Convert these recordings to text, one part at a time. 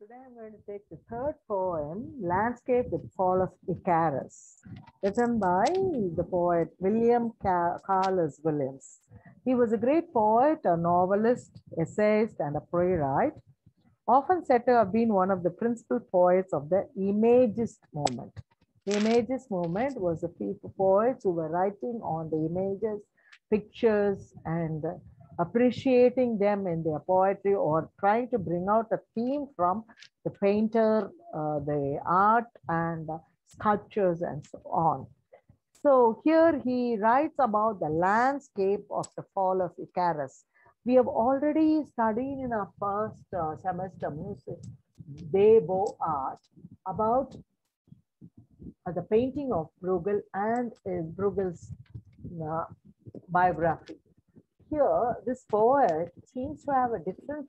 Today I'm going to take the third poem, Landscape with Fall of Icarus, written by the poet William Carlos Williams. He was a great poet, a novelist, essayist, and a playwright, often said to have been one of the principal poets of the Imagist movement. The Imagist movement was a people poets who were writing on the images, pictures, and appreciating them in their poetry or trying to bring out a theme from the painter, the art, and sculptures, and so on. So here he writes about the landscape of the fall of Icarus. We have already studied in our first semester music, Beaux Art, about the painting of Bruegel and Bruegel's biography. Here, this poet seems to have a different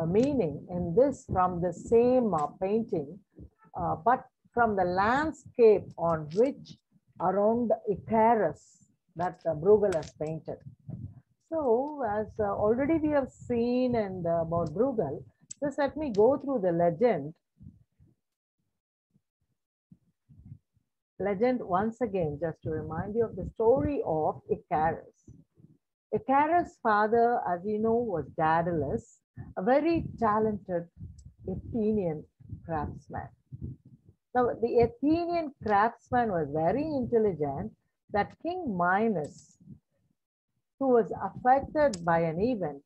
meaning in this from the same painting, but from the landscape on which around Icarus that Bruegel has painted. So, as already we have seen and about Bruegel, just let me go through the legend. Legend once again, just to remind you of the story of Icarus. Icarus' father, as you know, was Daedalus, a very talented Athenian craftsman. Now, the Athenian craftsman was very intelligent that King Minos, who was affected by an event,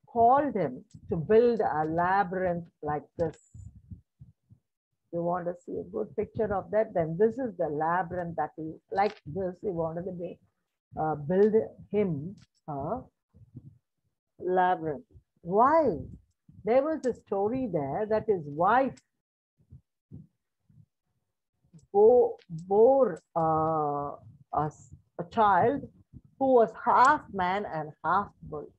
called him to build a labyrinth like this. You want to see a good picture of that, then this is the labyrinth that he, like this, he wanted to be, build him a labyrinth. Why? There was a story there that his wife bore a child who was half man and half bull.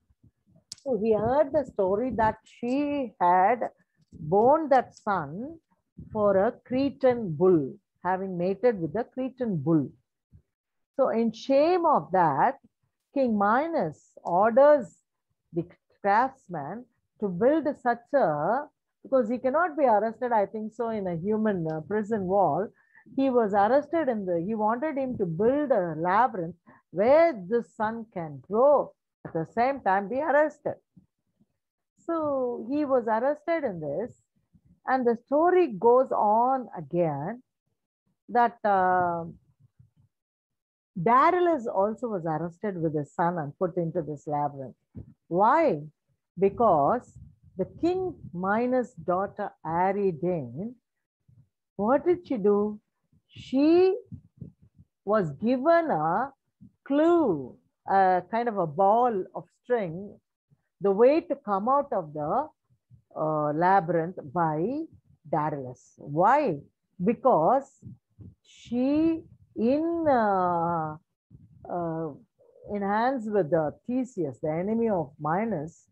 So he heard the story that she had born that son for a Cretan bull, having mated with a Cretan bull. So in shame of that, King Minos orders the craftsman to build such a, because he cannot be arrested, I think so, in a human prison wall. He was arrested he wanted him to build a labyrinth where the son can grow, at the same time be arrested. So he was arrested in this, and the story goes on again that Daedalus also was arrested with his son and put into this labyrinth. Why? Because the King Minos' daughter Ariadne, what did she do? She was given a clue, a kind of a ball of string, the way to come out of the labyrinth by Daedalus. Why? Because she, in hands with Theseus, the enemy of Minos,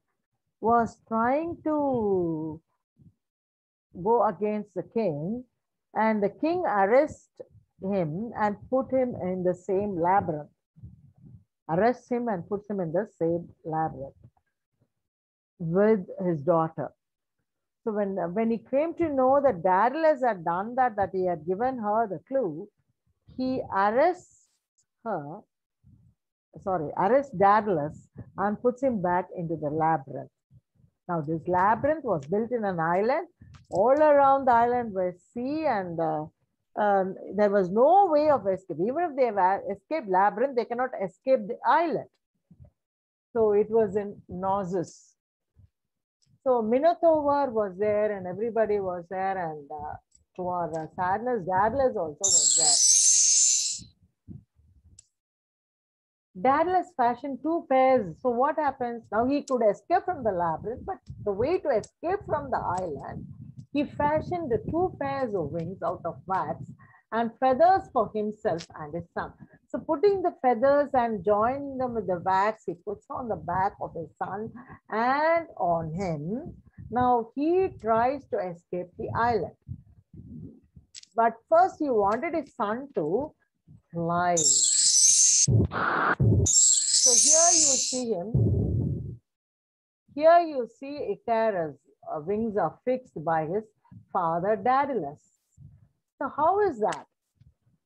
was trying to go against the king, and the king arrests him and put him in the same labyrinth. Arrests him and puts him in the same labyrinth with his daughter. So when he came to know that Daedalus had done that he had given her the clue, he arrests Daedalus and puts him back into the labyrinth. Now this labyrinth was built in an island. All around the island was sea, and there was no way of escape. Even if they have escaped labyrinth, they cannot escape the island. So it was in Knossos. So Minotaur was there and everybody was there, and to our sadness, Daedalus also was there. Daedalus fashioned two pairs. So what happens? Now he could escape from the labyrinth, but the way to escape from the island, he fashioned the two pairs of wings out of wax and feathers for himself and his son. So putting the feathers and joining them with the wax, he puts on the back of his son and on him. Now he tries to escape the island. But first he wanted his son to fly. So here you see him. Here you see Icarus wings are fixed by his father Daedalus. So how is that?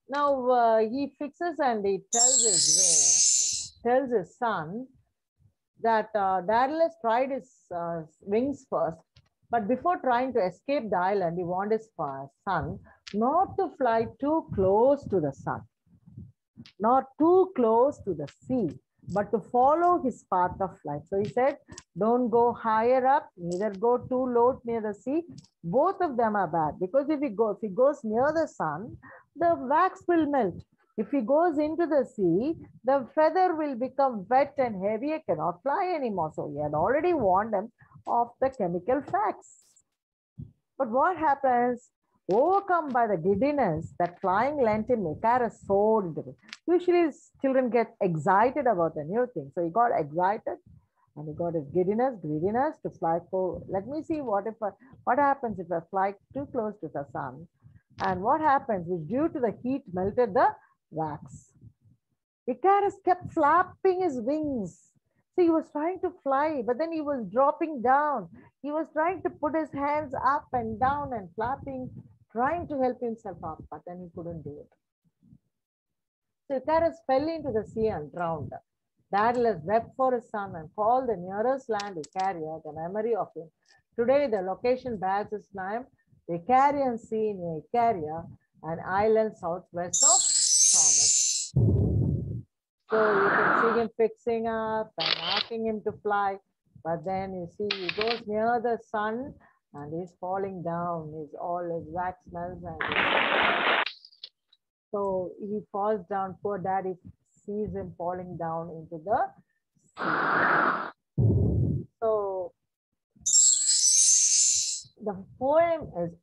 Now he fixes and he tells his son that Daedalus tried his wings first, but before trying to escape the island, he warned his son not to fly too close to the sun, not too close to the sea, but to follow his path of flight. So he said, don't go higher up, neither go too low near the sea. Both of them are bad, because if he goes near the sun, the wax will melt. If he goes into the sea, the feather will become wet and heavy and cannot fly anymore. So he had already warned them of the chemical facts. But what happens? Overcome by the giddiness that flying lent him, Icarus soared into it. Usually children get excited about a new thing. So he got excited and he got his greediness to fly forward. Let me see what happens if I fly too close to the sun. And what happens is, due to the heat, melted the wax. Icarus kept flapping his wings. So he was trying to fly, but then he was dropping down. He was trying to put his hands up and down and flapping, trying to help himself up, but then he couldn't do it. So Icarus fell into the sea and drowned. Daedalus wept for his son and called the nearest land Icaria, the memory of him. Today, the location bears his name, the Icarian Sea near Icaria, an island southwest of Thomas. So you can see him fixing up and asking him to fly. But then you see he goes near the sun and he's falling down. All his wax melts and so he falls down. Poor daddy sees him falling down into the sea. So the poem is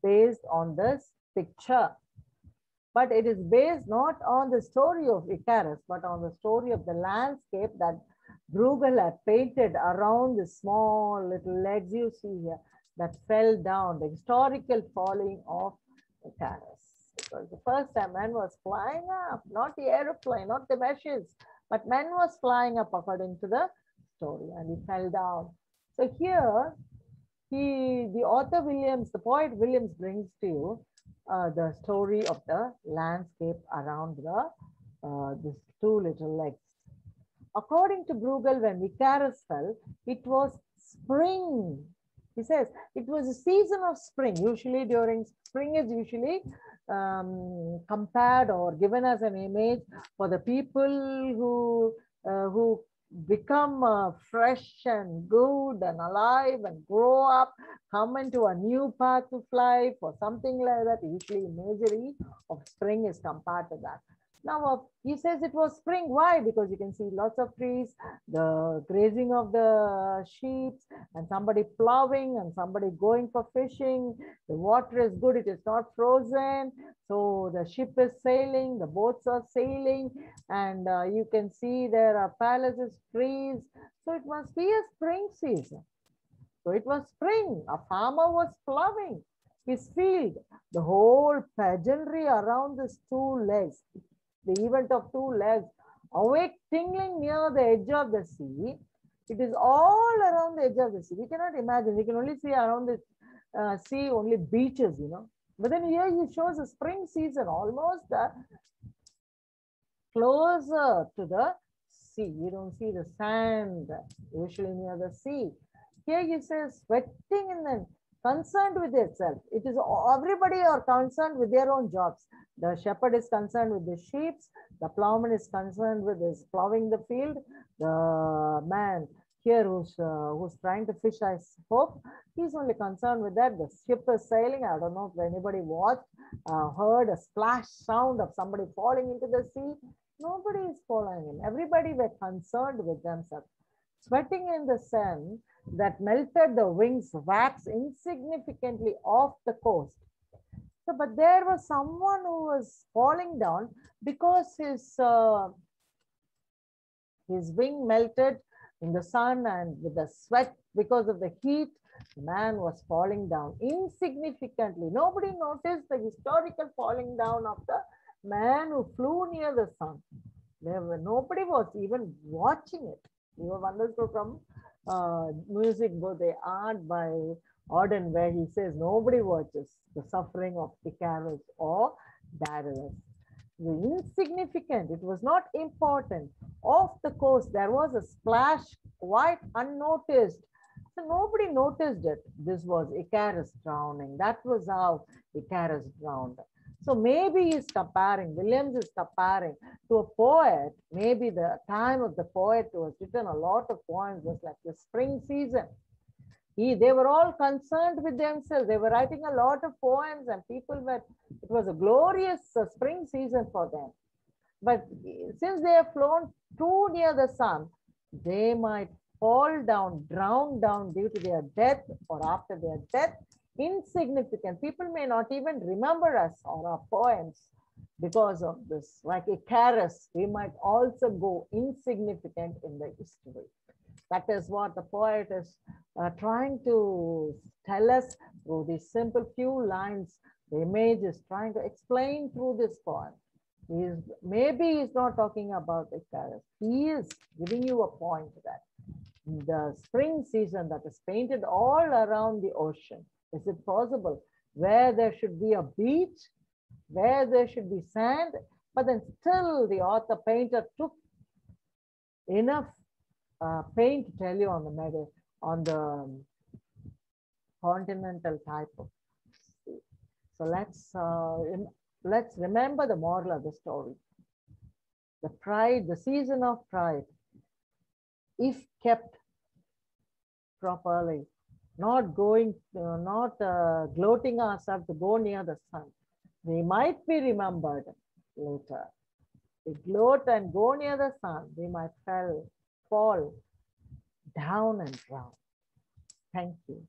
based on this picture. But it is based not on the story of Icarus, but on the story of the landscape that Bruegel had painted around the small little legs you see here that fell down, the historical falling of Icarus. Because the first time man was flying up, not the aeroplane, not the meshes, but man was flying up according to the story, and he fell down. So here, the author Williams, the poet Williams brings to you the story of the landscape around these two little legs. According to Bruegel, when Icarus fell, it was spring. He says it was a season of spring. Usually during spring is usually compared or given as an image for the people who become fresh and good and alive and grow up, come into a new path of life or something like that. Usually imagery of spring is compared to that. Now he says it was spring. Why? Because you can see lots of trees, the grazing of the sheep, and somebody plowing and somebody going for fishing. The water is good, it is not frozen. So the ship is sailing, the boats are sailing, and you can see there are palaces, trees. So it must be a spring season. So it was spring. A farmer was plowing his field. The whole pageantry around these two legs, the event of two legs, awake tingling near the edge of the sea. It is all around the edge of the sea. We cannot imagine. We can only see around the sea only beaches, you know. But then here he shows a spring season, almost closer to the sea. You don't see the sand usually near the sea. Here he says sweating in the concerned with itself. It is everybody are concerned with their own jobs. The shepherd is concerned with the sheep. The plowman is concerned with his plowing the field. The man here who's trying to fish, I hope, he's only concerned with that. The ship is sailing. I don't know if anybody watched, heard a splash sound of somebody falling into the sea. Nobody is following him. Everybody were concerned with themselves. Sweating in the sun that melted the wings wax insignificantly off the coast. So, but there was someone who was falling down because his wing melted in the sun, and with the sweat because of the heat, the man was falling down insignificantly. Nobody noticed the historical falling down of the man who flew near the sun. Nobody was even watching it. You have understood from music book, the art by Auden, where he says nobody watches the suffering of Icarus or Daedalus. Insignificant, it was not important. Off the coast, there was a splash, quite unnoticed. So nobody noticed it. This was Icarus drowning. That was how Icarus drowned. So maybe he's comparing, Williams is comparing to a poet. Maybe the time of the poet was written a lot of poems, was like the spring season. They were all concerned with themselves. They were writing a lot of poems and people were, it was a glorious spring season for them. But since they have flown too near the sun, they might fall down, drown down due to their death or after their death. Insignificant. People may not even remember us or our poems because of this. Like Icarus, we might also go insignificant in the history. That is what the poet is trying to tell us through these simple few lines. The image is trying to explain through this poem. Maybe he's not talking about Icarus. He is giving you a point that the spring season that is painted all around the ocean. Is it possible where there should be a beach, where there should be sand, but then still the author painter took enough paint to tell you on the continental type of sea. So let's remember the moral of the story. The pride, the season of pride, if kept properly, not going, not gloating ourselves to go near the sun, we might be remembered later. We gloat and go near the sun, we might fall down and drown. Thank you.